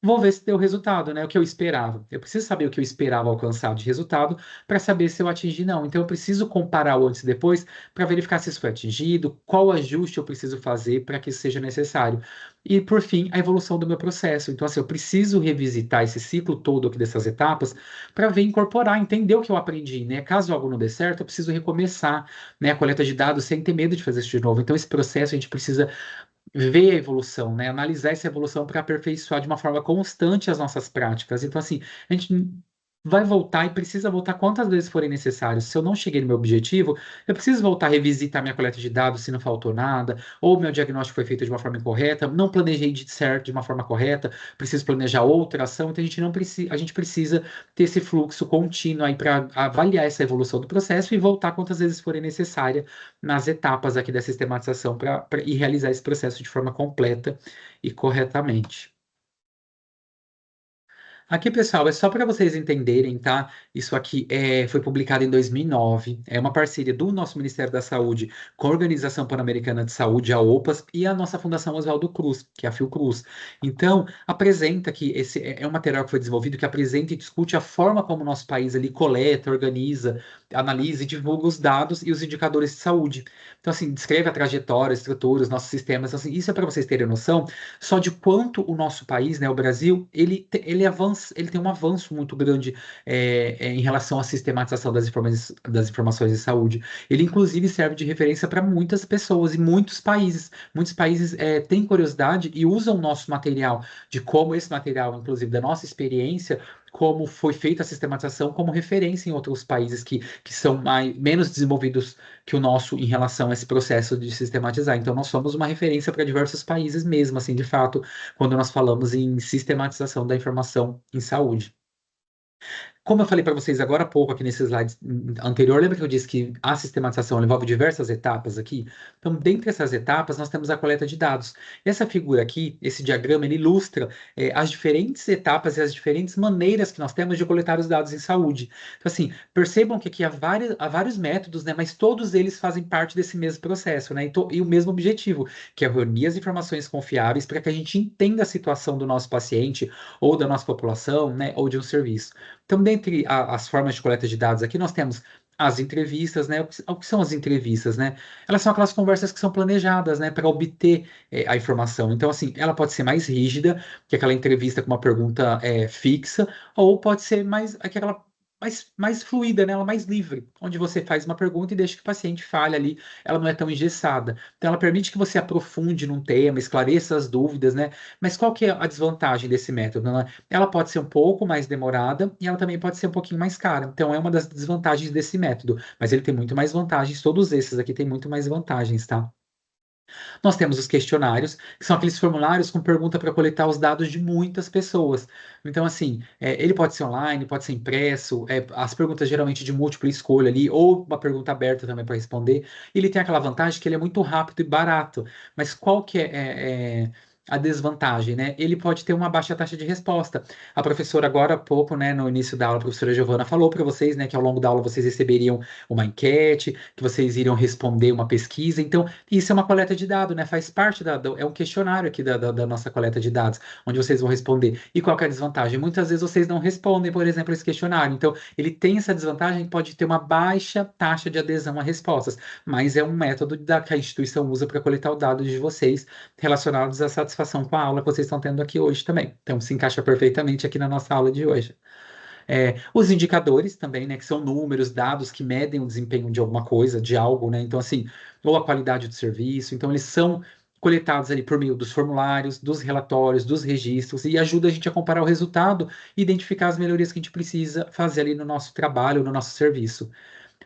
vou ver se deu resultado, né? O que eu esperava. Eu preciso saber o que eu esperava alcançar de resultado para saber se eu atingi, não. Então, eu preciso comparar o antes e depois para verificar se isso foi atingido, qual ajuste eu preciso fazer para que isso seja necessário. E, por fim, a evolução do meu processo. Então, assim, eu preciso revisitar esse ciclo todo aqui dessas etapas para ver, incorporar, entender o que eu aprendi, né? Caso algo não dê certo, eu preciso recomeçar, né, a coleta de dados sem ter medo de fazer isso de novo. Então, esse processo a gente precisa ver a evolução, né? Analisar essa evolução para aperfeiçoar de uma forma constante as nossas práticas. Então, assim, a gente vai voltar e precisa voltar quantas vezes forem necessárias. Se eu não cheguei no meu objetivo, eu preciso voltar a revisitar minha coleta de dados se não faltou nada, ou meu diagnóstico foi feito de uma forma incorreta, não planejei de certo de uma forma correta, preciso planejar outra ação. Então, a gente não precisa, a gente precisa ter esse fluxo contínuo aí para avaliar essa evolução do processo e voltar quantas vezes forem necessárias nas etapas aqui da sistematização e realizar esse processo de forma completa e corretamente. Aqui, pessoal, é só para vocês entenderem, tá? Isso aqui foi publicado em 2009, é uma parceria do nosso Ministério da Saúde com a Organização Pan-Americana de Saúde, a OPAS, e a nossa Fundação Oswaldo Cruz, que é a Fiocruz. Então, apresenta que esse é um material que foi desenvolvido que apresenta e discute a forma como o nosso país ali coleta, organiza, analisa e divulga os dados e os indicadores de saúde. Então, assim, descreve a trajetória, a estrutura, os nossos sistemas. Então, assim, isso é para vocês terem noção só de quanto o nosso país, né, o Brasil, ele avança, ele tem um avanço muito grande em relação à sistematização das informações de saúde. Ele, inclusive, serve de referência para muitas pessoas e muitos países. Muitos países têm curiosidade e usam o nosso material, de como esse material, inclusive, da nossa experiência, como foi feita a sistematização como referência em outros países que são menos desenvolvidos que o nosso em relação a esse processo de sistematizar. Então, nós somos uma referência para diversos países mesmo, assim, de fato, quando nós falamos em sistematização da informação em saúde. Como eu falei para vocês agora há pouco aqui nesse slide anterior, lembra que eu disse que a sistematização envolve diversas etapas aqui? Então, dentre essas etapas, nós temos a coleta de dados. Essa figura aqui, esse diagrama, ele ilustra as diferentes etapas e as diferentes maneiras que nós temos de coletar os dados em saúde. Então, assim, percebam que aqui há vários métodos, né, mas todos eles fazem parte desse mesmo processo, né, e o mesmo objetivo, que é reunir as informações confiáveis para que a gente entenda a situação do nosso paciente, ou da nossa população, né, ou de um serviço. Então, dentre as formas de coleta de dados aqui, nós temos as entrevistas, né? O que são as entrevistas, né? Elas são aquelas conversas que são planejadas, né, para obter a informação. Então, assim, ela pode ser mais rígida, que é aquela entrevista com uma pergunta fixa, ou pode ser aquela mais fluida, né? Ela mais livre, onde você faz uma pergunta e deixa que o paciente fale ali, ela não é tão engessada. Então, ela permite que você aprofunde num tema, esclareça as dúvidas, né? Mas qual que é a desvantagem desse método, né? Ela pode ser um pouco mais demorada e ela também pode ser um pouquinho mais cara. Então, é uma das desvantagens desse método. Mas ele tem muito mais vantagens. Todos esses aqui têm muito mais vantagens, tá? Nós temos os questionários, que são aqueles formulários com pergunta para coletar os dados de muitas pessoas. Então, assim, ele pode ser online, pode ser impresso, as perguntas geralmente de múltipla escolha ali, ou uma pergunta aberta também para responder. Ele tem aquela vantagem que ele é muito rápido e barato. Mas qual que a desvantagem, né? Ele pode ter uma baixa taxa de resposta. A professora, agora há pouco, né, no início da aula, a professora Giovana falou para vocês, né, que ao longo da aula vocês receberiam uma enquete, que vocês iriam responder uma pesquisa. Então, isso é uma coleta de dados, né? Faz parte é um questionário aqui da nossa coleta de dados, onde vocês vão responder. E qual que é a desvantagem? Muitas vezes vocês não respondem, por exemplo, esse questionário. Então, ele tem essa desvantagem, pode ter uma baixa taxa de adesão a respostas, mas é um método que a instituição usa para coletar o dado de vocês relacionados à satisfação com a aula que vocês estão tendo aqui hoje também. Então, se encaixa perfeitamente aqui na nossa aula de hoje. Os indicadores também, né, que são números, dados que medem o desempenho de alguma coisa, de algo, né? Então, assim, ou a qualidade do serviço. Então, eles são coletados ali por meio dos formulários, dos relatórios, dos registros, e ajuda a gente a comparar o resultado e identificar as melhorias que a gente precisa fazer ali no nosso trabalho, no nosso serviço.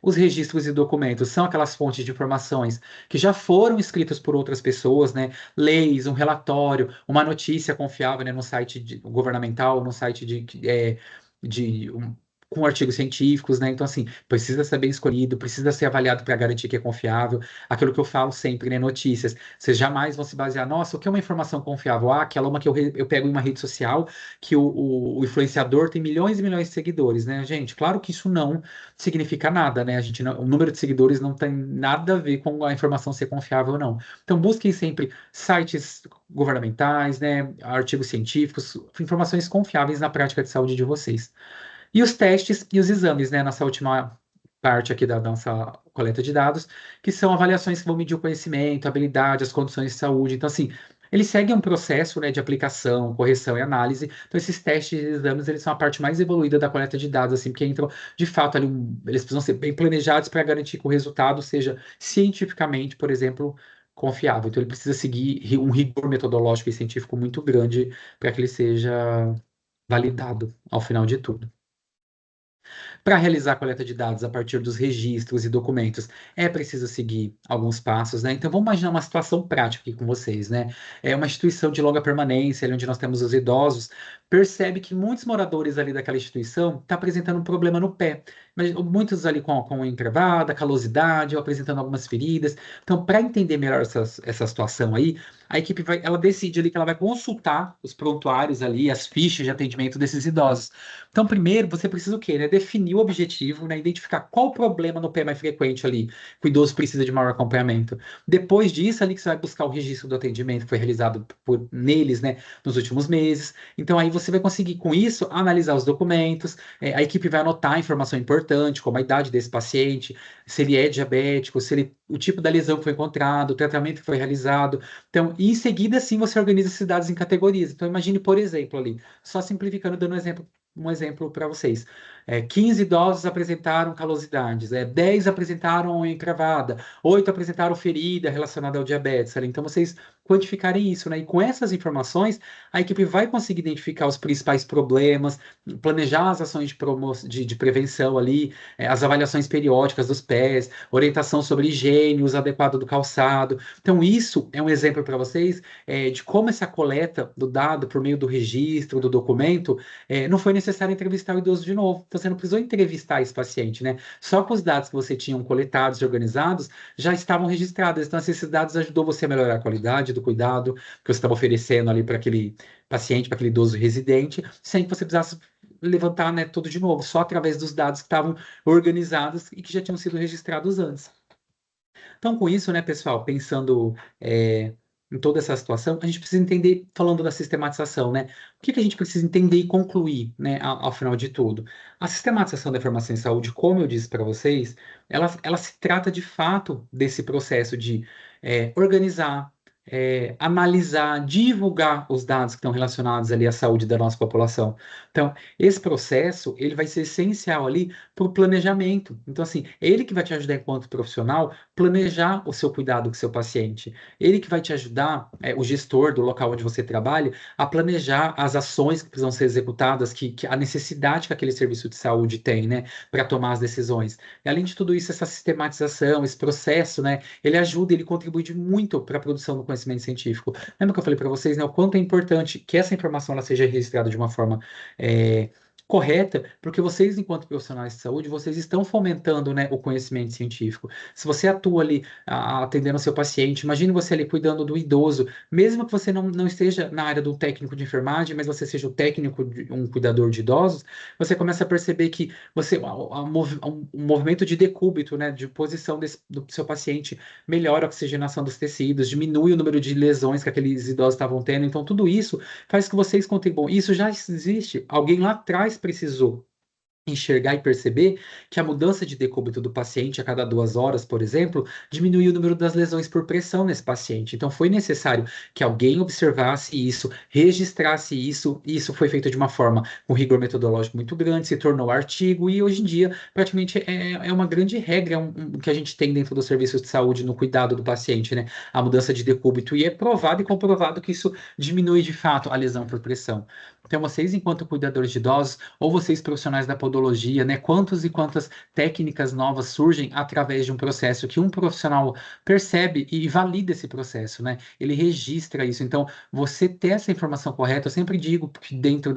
Os registros e documentos são aquelas fontes de informações que já foram escritas por outras pessoas, né? Leis, um relatório, uma notícia confiável, né, no site governamental, no site de com artigos científicos, né? Então, assim, precisa ser bem escolhido, precisa ser avaliado para garantir que é confiável. Aquilo que eu falo sempre, né? Notícias. Vocês jamais vão se basear, nossa, o que é uma informação confiável? Ah, aquela uma que eu pego em uma rede social que o influenciador tem milhões e milhões de seguidores, né, gente? Claro que isso não significa nada, né? O número de seguidores não tem nada a ver com a informação ser confiável ou não. Então, busquem sempre sites governamentais, né? Artigos científicos, informações confiáveis na prática de saúde de vocês. E os testes e os exames, né? Nessa última parte aqui da nossa coleta de dados, que são avaliações que vão medir o conhecimento, a habilidade, as condições de saúde. Então, assim, eles seguem um processo, né, de aplicação, correção e análise. Então, esses testes e exames, eles são a parte mais evoluída da coleta de dados, assim, porque entram, de fato, ali, eles precisam ser bem planejados para garantir que o resultado seja cientificamente, por exemplo, confiável. Então, ele precisa seguir um rigor metodológico e científico muito grande para que ele seja validado ao final de tudo. Para realizar a coleta de dados a partir dos registros e documentos, é preciso seguir alguns passos, né? Então, vamos imaginar uma situação prática aqui com vocês, né? É uma instituição de longa permanência, ali onde nós temos os idosos, percebe que muitos moradores ali daquela instituição estão apresentando um problema no pé. Mas muitos ali com encravada, calosidade, ou apresentando algumas feridas. Então, para entender melhor essa situação aí, a equipe ela decide ali que ela vai consultar os prontuários ali, as fichas de atendimento desses idosos. Então, primeiro, você precisa o quê, né? Definir o objetivo, né? Identificar qual o problema no pé mais frequente ali, que o idoso precisa de maior acompanhamento. Depois disso, ali que você vai buscar o registro do atendimento que foi realizado neles, né, nos últimos meses. Então, aí você vai conseguir, com isso, analisar os documentos, a equipe vai anotar informação importante, como a idade desse paciente, se ele é diabético, o tipo da lesão que foi encontrado, o tratamento que foi realizado. Então, e em seguida, sim, você organiza esses dados em categorias. Então, imagine, por exemplo, ali, só simplificando, dando um exemplo para vocês. 15 idosos apresentaram calosidades, 10 apresentaram encravada, 8 apresentaram ferida relacionada ao diabetes. Então, vocês quantificarem isso, né? E com essas informações, a equipe vai conseguir identificar os principais problemas, planejar as ações de prevenção ali, as avaliações periódicas dos pés, orientação sobre higiene, uso adequado do calçado. Então, isso é um exemplo para vocês de como essa coleta do dado por meio do registro, do documento, não foi necessário entrevistar o idoso de novo. Então, você não precisou entrevistar esse paciente, né? Só com os dados que você tinha coletados e organizados, já estavam registrados. Então, esses dados ajudou você a melhorar a qualidade do cuidado que você estava oferecendo ali para aquele paciente, para aquele idoso residente, sem que você precisasse levantar, né, tudo de novo, só através dos dados que estavam organizados e que já tinham sido registrados antes. Então, com isso, né, pessoal, pensando em toda essa situação, a gente precisa entender, falando da sistematização, né, o que a gente precisa entender e concluir, né, ao final de tudo. A sistematização da informação em saúde, como eu disse para vocês, ela se trata de fato desse processo de organizar, analisar, divulgar os dados que estão relacionados ali à saúde da nossa população. Então, esse processo, ele vai ser essencial ali para o planejamento. Então, assim, é ele que vai te ajudar enquanto profissional planejar o seu cuidado com o seu paciente. Ele que vai te ajudar, o gestor do local onde você trabalha, a planejar as ações que precisam ser executadas, que a necessidade que aquele serviço de saúde tem, né, para tomar as decisões. E além de tudo isso, essa sistematização, esse processo, né, ele ajuda, ele contribui muito para a produção do conhecimento científico. Lembra que eu falei para vocês, né, o quanto é importante que essa informação ela seja registrada de uma forma correta, porque vocês, enquanto profissionais de saúde, vocês estão fomentando, né, o conhecimento científico. Se você atua ali atendendo o seu paciente, imagine você ali cuidando do idoso, mesmo que você não esteja na área do técnico de enfermagem, mas você seja o técnico, um cuidador de idosos, você começa a perceber que um movimento de decúbito, né, de posição do seu paciente, melhora a oxigenação dos tecidos, diminui o número de lesões que aqueles idosos estavam tendo. Então, tudo isso faz que vocês contribuam. Isso já existe. Alguém lá atrás precisou enxergar e perceber que a mudança de decúbito do paciente a cada 2 horas, por exemplo, diminuiu o número das lesões por pressão nesse paciente. Então, foi necessário que alguém observasse isso, registrasse isso, e isso foi feito de uma forma com rigor metodológico muito grande, se tornou artigo, e hoje em dia, praticamente, é uma grande regra que a gente tem dentro dos serviços de saúde no cuidado do paciente, né? A mudança de decúbito, e é provado e comprovado que isso diminui de fato a lesão por pressão. Então, vocês, enquanto cuidadores de idosos, ou vocês profissionais da podologia, né? Quantas e quantas técnicas novas surgem através de um processo que um profissional percebe e valida esse processo, né? Ele registra isso. Então, você ter essa informação correta, eu sempre digo que dentro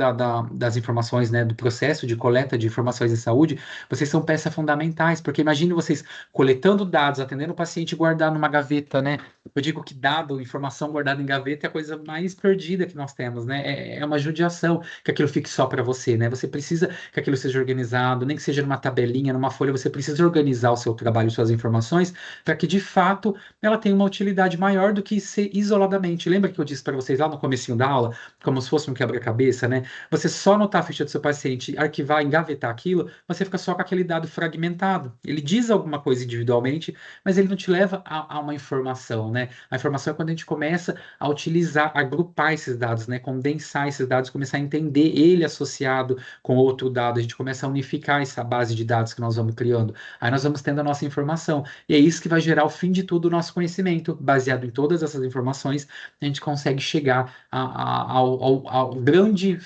das informações, né, do processo de coleta de informações em saúde, vocês são peças fundamentais, porque imagine vocês coletando dados, atendendo o paciente e guardar numa gaveta, né? Eu digo que dado, informação guardada em gaveta é a coisa mais perdida que nós temos, né? É uma judiação que aquilo fique só para você, né? Você precisa que aquilo seja organizado, nem que seja numa tabelinha, numa folha, você precisa organizar o seu trabalho, suas informações, para que de fato ela tenha uma utilidade maior do que ser isoladamente. Lembra que eu disse para vocês lá no comecinho da aula, como se fosse um quebra-cabeça, né? Você só anotar a ficha do seu paciente, arquivar, engavetar aquilo, você fica só com aquele dado fragmentado. Ele diz alguma coisa individualmente, mas ele não te leva a uma informação, né? A informação é quando a gente começa a utilizar, agrupar esses dados, né? Condensar esses dados, começar a entender ele associado com outro dado, a gente começa a unificar essa base de dados que nós vamos criando. Aí nós vamos tendo a nossa informação. E é isso que vai gerar o fim de tudo o nosso conhecimento. Baseado em todas essas informações, a gente consegue chegar ao grande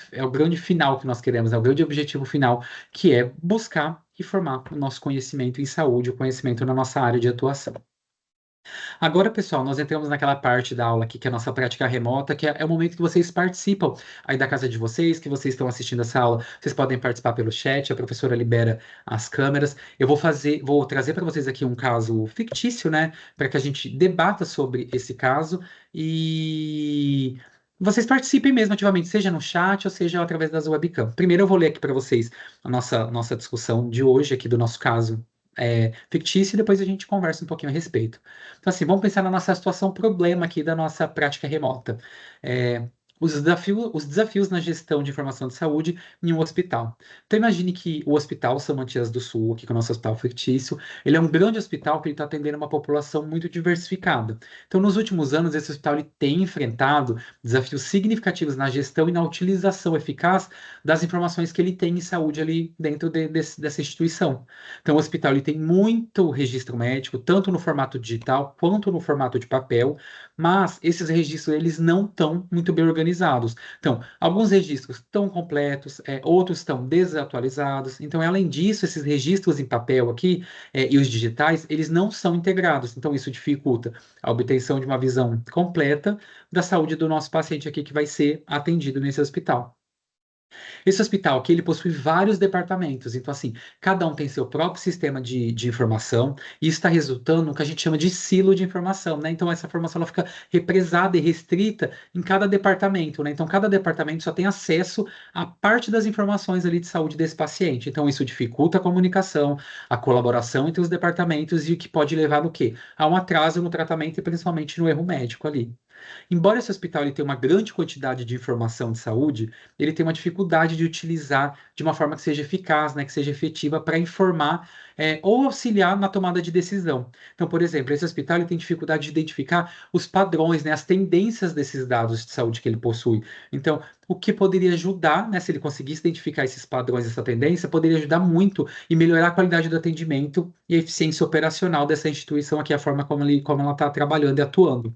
final que nós queremos, ao grande objetivo final, que é buscar e formar o nosso conhecimento em saúde, o conhecimento na nossa área de atuação. Agora, pessoal, nós entramos naquela parte da aula aqui, que é a nossa prática remota, que é o momento que vocês participam aí da casa de vocês, que vocês estão assistindo essa aula. Vocês podem participar pelo chat, a professora libera as câmeras. Eu vou trazer para vocês aqui um caso fictício, né, para que a gente debata sobre esse caso e vocês participem mesmo ativamente, seja no chat ou seja através das webcam. Primeiro eu vou ler aqui para vocês a nossa discussão de hoje aqui do nosso caso fictício e depois a gente conversa um pouquinho a respeito. Então, assim, vamos pensar na nossa situação problema aqui da nossa prática remota. É, os desafios na gestão de informação de saúde em um hospital. Então, imagine que o Hospital São Matias do Sul, aqui com o nosso hospital fictício, ele é um grande hospital que está atendendo uma população muito diversificada. Então, nos últimos anos, esse hospital ele tem enfrentado desafios significativos na gestão e na utilização eficaz das informações que ele tem em saúde ali dentro dessa instituição. Então, o hospital ele tem muito registro médico, tanto no formato digital quanto no formato de papel, mas esses registros eles não estão muito bem organizados. Então, alguns registros estão completos, outros estão desatualizados. Então, além disso, esses registros em papel aqui e os digitais, eles não são integrados. Então, isso dificulta a obtenção de uma visão completa da saúde do nosso paciente aqui que vai ser atendido nesse hospital. Esse hospital aqui, ele possui vários departamentos, então assim, cada um tem seu próprio sistema de informação, e isso está resultando no que a gente chama de silo de informação, né? Então essa informação ela fica represada e restrita em cada departamento, né? Então cada departamento só tem acesso a parte das informações ali de saúde desse paciente. Então isso dificulta a comunicação, a colaboração entre os departamentos e o que pode levar no quê? A um atraso no tratamento e principalmente no erro médico ali. Embora esse hospital ele tenha uma grande quantidade de informação de saúde, ele tem uma dificuldade de utilizar de uma forma que seja eficaz, né, que seja efetiva para informar ou auxiliar na tomada de decisão. Então, por exemplo, esse hospital ele tem dificuldade de identificar os padrões, né, as tendências desses dados de saúde que ele possui. Então, o que poderia ajudar, né, se ele conseguisse identificar esses padrões, essa tendência, poderia ajudar muito e melhorar a qualidade do atendimento e a eficiência operacional dessa instituição aqui, a forma como ela está trabalhando e atuando.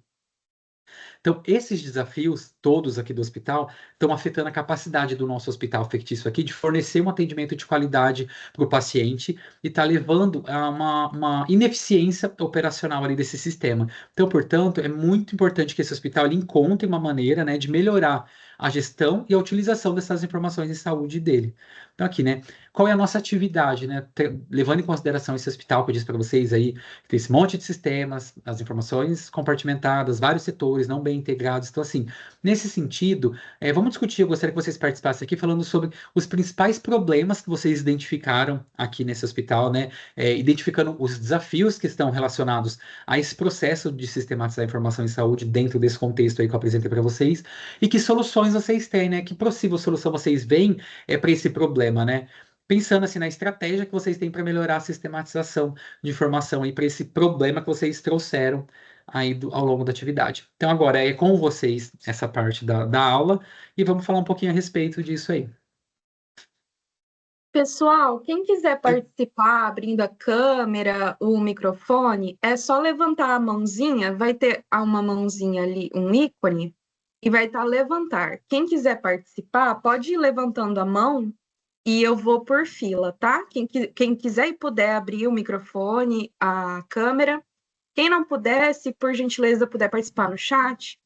Então, esses desafios todos aqui do hospital estão afetando a capacidade do nosso hospital fictício aqui de fornecer um atendimento de qualidade para o paciente e está levando a uma ineficiência operacional ali desse sistema. Então, portanto, é muito importante que esse hospital ele encontre uma maneira, né, de melhorar a gestão e a utilização dessas informações em saúde dele. Então, aqui, né? Qual é a nossa atividade, né? Levando em consideração esse hospital que eu disse para vocês aí, que tem esse monte de sistemas, as informações compartimentadas, vários setores não bem integrados. Então, assim, nesse sentido, vamos discutir. Eu gostaria que vocês participassem aqui falando sobre os principais problemas que vocês identificaram aqui nesse hospital, né? Identificando os desafios que estão relacionados a esse processo de sistematizar a informação em saúde dentro desse contexto aí que eu apresentei para vocês, e que soluções vocês têm, né? Que possível solução vocês veem para esse problema, né? Pensando assim na estratégia que vocês têm para melhorar a sistematização de informação e para esse problema que vocês trouxeram aí ao longo da atividade. Então, agora é com vocês essa parte da aula e vamos falar um pouquinho a respeito disso aí. Pessoal, quem quiser participar abrindo a câmera, o microfone, é só levantar a mãozinha, vai ter uma mãozinha ali, um ícone, e vai estar levantar. Quem quiser participar, pode ir levantando a mão e eu vou por fila, tá? Quem quiser e puder abrir o microfone, a câmera. Quem não puder, se por gentileza puder participar no chat,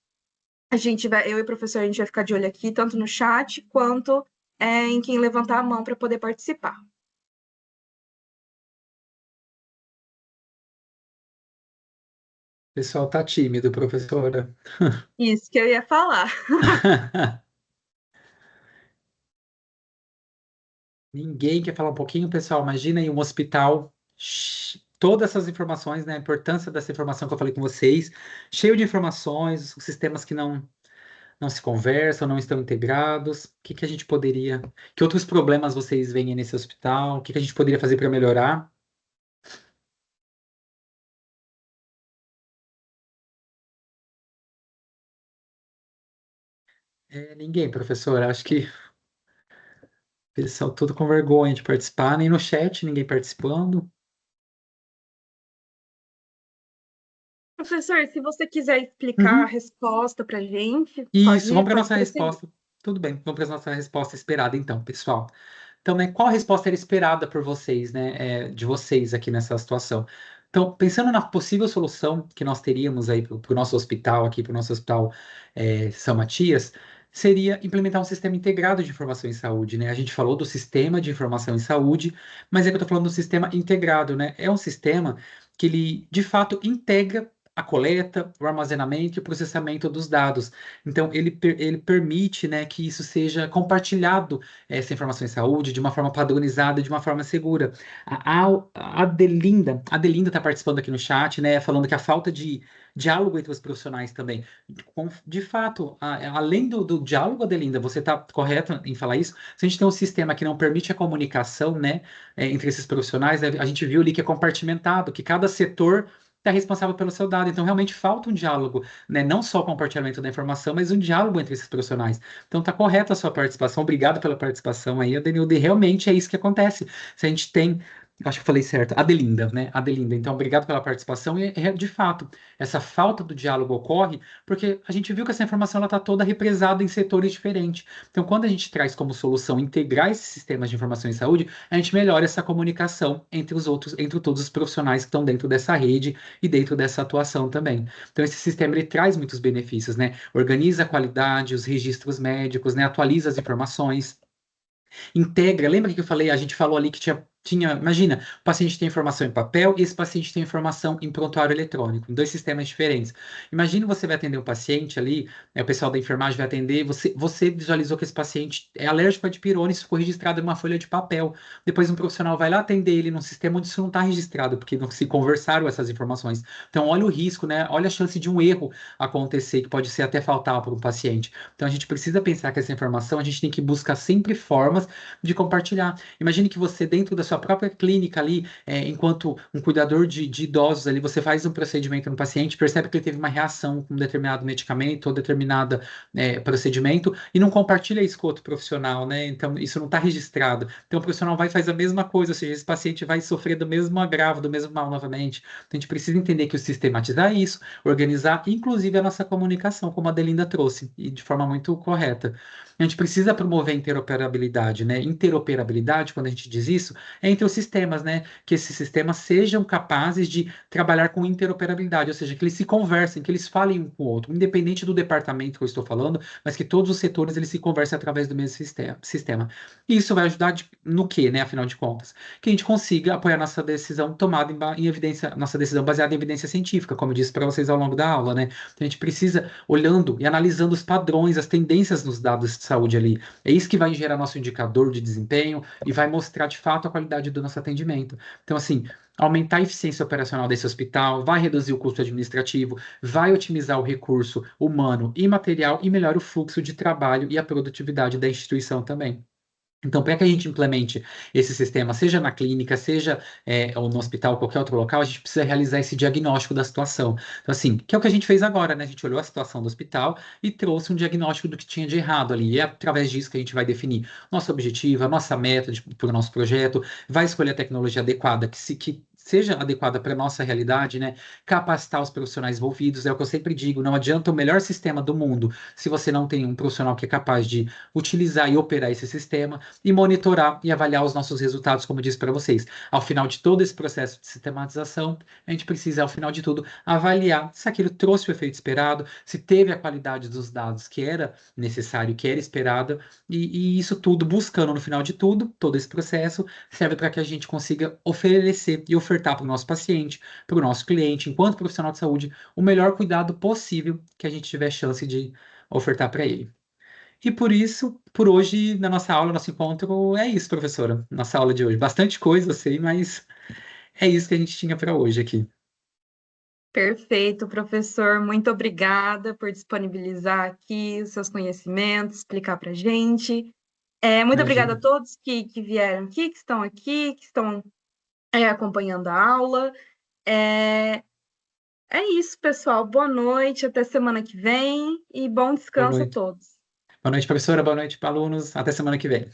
eu e o professor, a gente vai ficar de olho aqui, tanto no chat quanto em quem levantar a mão para poder participar. O pessoal tá tímido, professora. Isso que eu ia falar. Ninguém quer falar um pouquinho, pessoal? Imagina aí um hospital, todas essas informações, né? A importância dessa informação que eu falei com vocês, cheio de informações, sistemas que não se conversam, não estão integrados. O que que a gente poderia. Que outros problemas vocês veem aí nesse hospital? O que que a gente poderia fazer para melhorar? Ninguém, professora. Acho que o pessoal todo com vergonha de participar, nem no chat, ninguém participando. Professor, se você quiser explicar a Uhum. resposta para a gente, Isso, vamos para pode nossa prosseguir. resposta. Tudo bem, vamos para nossa resposta esperada, então, pessoal. Então, né, qual a resposta era esperada por vocês, né, de vocês aqui nessa situação? Então, pensando na possível solução que nós teríamos aí para o nosso hospital, aqui para o nosso hospital São Matias, seria implementar um sistema integrado de informação em saúde, né? A gente falou do sistema de informação em saúde, mas é que eu estou falando do sistema integrado, né? É um sistema que ele, de fato, integra a coleta, o armazenamento e o processamento dos dados. Então, ele permite, né, que isso seja compartilhado, essa informação em saúde, de uma forma padronizada, de uma forma segura. A Adelinda está participando aqui no chat, né, falando que a falta de diálogo entre os profissionais também. De fato, além do diálogo, Adelinda, você está correta em falar isso? Se a gente tem um sistema que não permite a comunicação, né, entre esses profissionais, né, a gente viu ali que é compartimentado, que cada setor está responsável pelo seu dado. Então, realmente falta um diálogo, né? Não só o compartilhamento da informação, mas um diálogo entre esses profissionais. Então, está correta a sua participação. Obrigado pela participação aí, Adenildo. E realmente é isso que acontece. Se a gente tem. Acho que eu falei certo. Adelinda, né? Adelinda. Então, obrigado pela participação. E, de fato, essa falta do diálogo ocorre porque a gente viu que essa informação está toda represada em setores diferentes. Então, quando a gente traz como solução integrar esses sistemas de informação em saúde, a gente melhora essa comunicação entre os outros, entre todos os profissionais que estão dentro dessa rede e dentro dessa atuação também. Então, esse sistema ele traz muitos benefícios, né? Organiza a qualidade, os registros médicos, né? Atualiza as informações, integra. Lembra que eu falei? A gente falou ali que imagina, o paciente tem informação em papel e esse paciente tem informação em prontuário eletrônico, em dois sistemas diferentes. Imagina você vai atender um paciente ali, né, o pessoal da enfermagem vai atender, você visualizou que esse paciente é alérgico a dipirona, isso ficou registrado em uma folha de papel. Depois um profissional vai lá atender ele num sistema onde isso não está registrado, porque não se conversaram essas informações. Então, olha o risco, né? Olha a chance de um erro acontecer, que pode ser até fatal para um paciente. Então, a gente precisa pensar que essa informação, a gente tem que buscar sempre formas de compartilhar. Imagine que você, dentro da sua própria clínica ali, enquanto um cuidador de idosos ali, você faz um procedimento no paciente, percebe que ele teve uma reação com um determinado medicamento ou determinado procedimento e não compartilha isso com outro profissional, né? Então, isso não está registrado. Então, o profissional vai fazer a mesma coisa, ou seja, esse paciente vai sofrer do mesmo agravo, do mesmo mal novamente. Então, a gente precisa entender que o sistematizar isso, organizar, inclusive a nossa comunicação, como a Delinda trouxe, e de forma muito correta. A gente precisa promover interoperabilidade, né? Interoperabilidade, quando a gente diz isso, entre os sistemas, né? Que esses sistemas sejam capazes de trabalhar com interoperabilidade, ou seja, que eles se conversem, que eles falem um com o outro, independente do departamento que eu estou falando, mas que todos os setores eles se conversem através do mesmo sistema. E isso vai ajudar no quê, né? Afinal de contas, que a gente consiga apoiar nossa decisão tomada em evidência, nossa decisão baseada em evidência científica, como eu disse para vocês ao longo da aula, né? Então, a gente precisa, olhando e analisando os padrões, as tendências nos dados de saúde ali. É isso que vai gerar nosso indicador de desempenho e vai mostrar de fato a qualidade do nosso atendimento. Então, assim, aumentar a eficiência operacional desse hospital, vai reduzir o custo administrativo, vai otimizar o recurso humano e material e melhora o fluxo de trabalho e a produtividade da instituição também. Então, para que a gente implemente esse sistema, seja na clínica, seja ou no hospital, qualquer outro local, a gente precisa realizar esse diagnóstico da situação. Então, assim, que é o que a gente fez agora, né? A gente olhou a situação do hospital e trouxe um diagnóstico do que tinha de errado ali. E é através disso que a gente vai definir nosso objetivo, a nossa meta para o nosso projeto, vai escolher a tecnologia adequada, que seja adequada para a nossa realidade, né? Capacitar os profissionais envolvidos, é o que eu sempre digo, não adianta o melhor sistema do mundo se você não tem um profissional que é capaz de utilizar e operar esse sistema e monitorar e avaliar os nossos resultados, como eu disse para vocês. Ao final de todo esse processo de sistematização, a gente precisa, ao final de tudo, avaliar se aquilo trouxe o efeito esperado, se teve a qualidade dos dados que era necessário, que era esperado, e isso tudo, buscando no final de tudo, todo esse processo, serve para que a gente consiga oferecer e ofertar para o nosso paciente, para o nosso cliente, enquanto profissional de saúde, o melhor cuidado possível que a gente tiver chance de ofertar para ele. E por isso, por hoje, na nossa aula, nosso encontro, é isso, professora. Nossa aula de hoje. Bastante coisa, eu sei, mas é isso que a gente tinha para hoje aqui. Perfeito, professor. Muito obrigada por disponibilizar aqui os seus conhecimentos, explicar para a gente. Muito obrigada a Imagina. todos que vieram aqui, que estão acompanhando a aula. É, é isso, pessoal. Boa noite, até semana que vem e bom Boa descanso a noite. todos. Boa noite, professora. Boa noite, alunos. Até semana que vem.